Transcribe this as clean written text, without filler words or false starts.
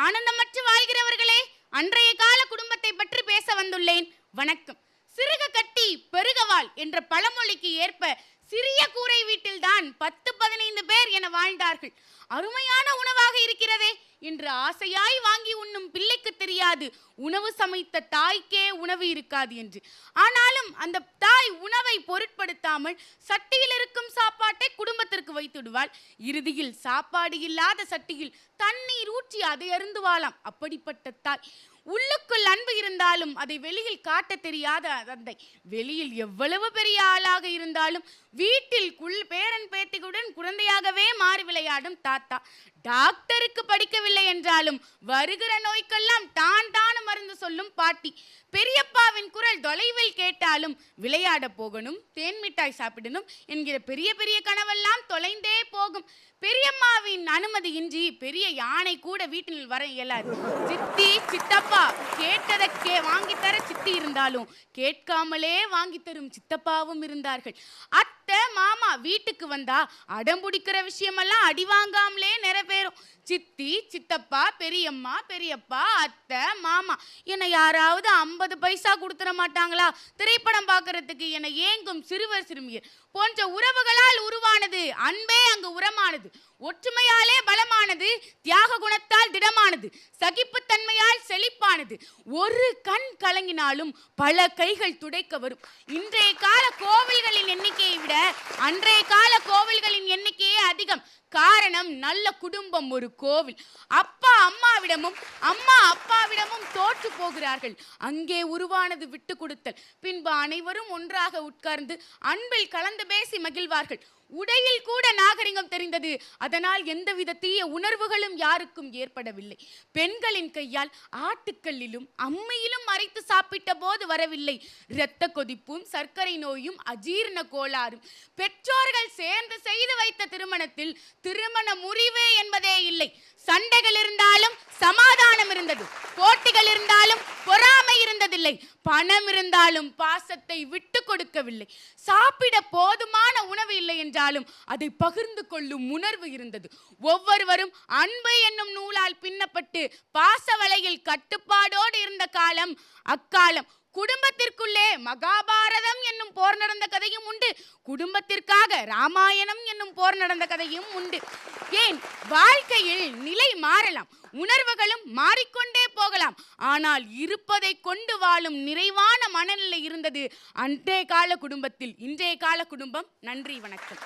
ஆனந்தமற்று வாழ்கிறவர்களே, அன்றைய கால குடும்பத்தை பற்றி பேச வந்துள்ளேன். வணக்கம். சிறுக கட்டி பெருகவாள் என்ற பழமொழிக்கு ஏற்ப சிறிய கூரை வீட்டில்தான் 10-15 பேர் என வாழ்ந்தார்கள். அருமையான உணவாக இருக்கிறதே என்று ஆசையாய் வாங்கி உண்ணும் பிள்ளைக்கு தெரியாது உணவு சமைத்த தாய்க்கே உணவு இருக்காது என்று. ஆனாலும் அந்த தாய் உணவை பொருட்படுத்தாமல் சட்டியில் இருக்கும் சாப்பாட்டை குடும்பத்திற்கு வைத்துடுவாள். இறுதியில் சாப்பாடு இல்லாத சட்டியில் தண்ணீர் ஊற்றி அதை அருந்துவாளாம். அப்படிப்பட்ட தாய். உள்ளுக்குள் அன்பு இருந்தாலும் அதை வெளியில் காட்ட தெரியாத தந்தை. வெளியில் எவ்வளவு பெரிய ஆளாக இருந்தாலும் வீட்டில் பேரன் பேத்திகளுடன் குழந்தையாகவே மாறி விளையாடும் தாத்தா. டாக்டருக்கு படிக்கவில்லை என்றாலும் வருகிற நோய்க்கெல்லாம் தான் மருந்து சொல்லும் பாட்டி. பெரியப்பாவின் குரல் தொலைவில் கேட்டாலும் விளையாட போகணும், தேன் மிட்டாய் சாப்பிடணும் என்கிற பெரிய பெரிய கனவெல்லாம் தொலைந்தே போகும். பெரியம்மாவின் அனுமதியின்றி பெரிய யானை கூட வீட்டில் வர இயலாது. சித்தி சித்தப்பா கேட்டதை வாங்கித்தர சித்தி இருந்தாலும் கேட்காமலே வாங்கி தரும் சித்தப்பாவும் இருந்தார்கள். அத்தை மாமா வீட்டுக்கு வந்தா அடம்புடிக்கிற விஷயமெல்லாம் அடி வாங்காமலே நிறைவேறும். சித்தி சித்தப்பா பெரியம்மா பெரியப்பா அத்தை மாமா என்னை யாராவது 50 பைசா கொடுத்துட மாட்டாங்களா? திரைப்படம் பார்க்கறதுக்கு என ஏங்கும் சிறுவர் சிறுமியர் போன்ற உறவுகளால் உருவானது அன்பே அங்கு உரமானது. ஒற்றுமையாலே பலமானது, தியாக குணத்தால் திடமானது, சகிப்புத்தன்மையால் செழிப்பானது. ஒரு கண் கலங்கினாலும் பல கைகள் துடைக்க வரும். இன்றைய கால கோவில்களின் எண்ணிக்கையை விட அன்றைய கால கோவில்களின் எண்ணிக்கையே அதிகம். காரணம், நல்ல குடும்பம் ஒரு கோவில். அப்பா அம்மாவிடமும் அம்மா அப்பாவிடமும் தோற்று போகிறார்கள். அங்கே உருவானது விட்டு கொடுத்தல். பின்பு அனைவரும் ஒன்றாக உட்கார்ந்து அன்பில் கலந்து பேசி மகிழ்வார்கள். உடையில் கூட நாகரிகம் தெரிந்தது. அதனால் எந்தவித தீய உணர்வுகளும் யாருக்கும் ஏற்படவில்லை. பெண்களின் கையால் ஆட்டுக்கல்லிலும் அம்மையிலும் அரைத்து சாப்பிட்ட போது வரவில்லை இரத்த கொதிப்பும் சர்க்கரை நோயும் அஜீரண கோளாறும். பெற்றோர்கள் சேர்ந்து செய்து வைத்த திருமணத்தில் திருமண முறிவு என்பதே இல்லை. சண்டைகள் இருந்தாலும் சமாதானம் இருந்தது. போட்டிகள் இருந்தாலும் பொறாமை இருந்ததில்லை. பணம் இருந்தாலும் பாசத்தை விட்டு கொடுக்கவில்லை. சாப்பிட போதுமான உணவு இல்லை என்றாலும் அதை பகிர்ந்து கொள்ளும் உணர்வு இருந்தது. ஒவ்வொருவரும் அன்பு என்னும் நூலால் பின்னப்பட்டு பாச வலையில் கட்டுப்பாடோடு இருந்த காலம் அக்காலம். குடும்பத்திற்குள்ளே மகாபாரதம் என்னும் போர் நடந்த கதையும் உண்டு. குடும்பத்திற்காக ராமாயணம் என்னும் போர் நடந்த கதையும் உண்டு. ஏன், வாழ்க்கையில் நிலை மாறலாம், உணர்வுகளும் மாறிக்கொண்டே போகலாம். ஆனால் இருப்பதை கொண்டு வாழும் நிறைவான மனநிலை இருந்தது அன்றைய கால குடும்பத்தில். இன்றைய கால குடும்பம். நன்றி, வணக்கம்.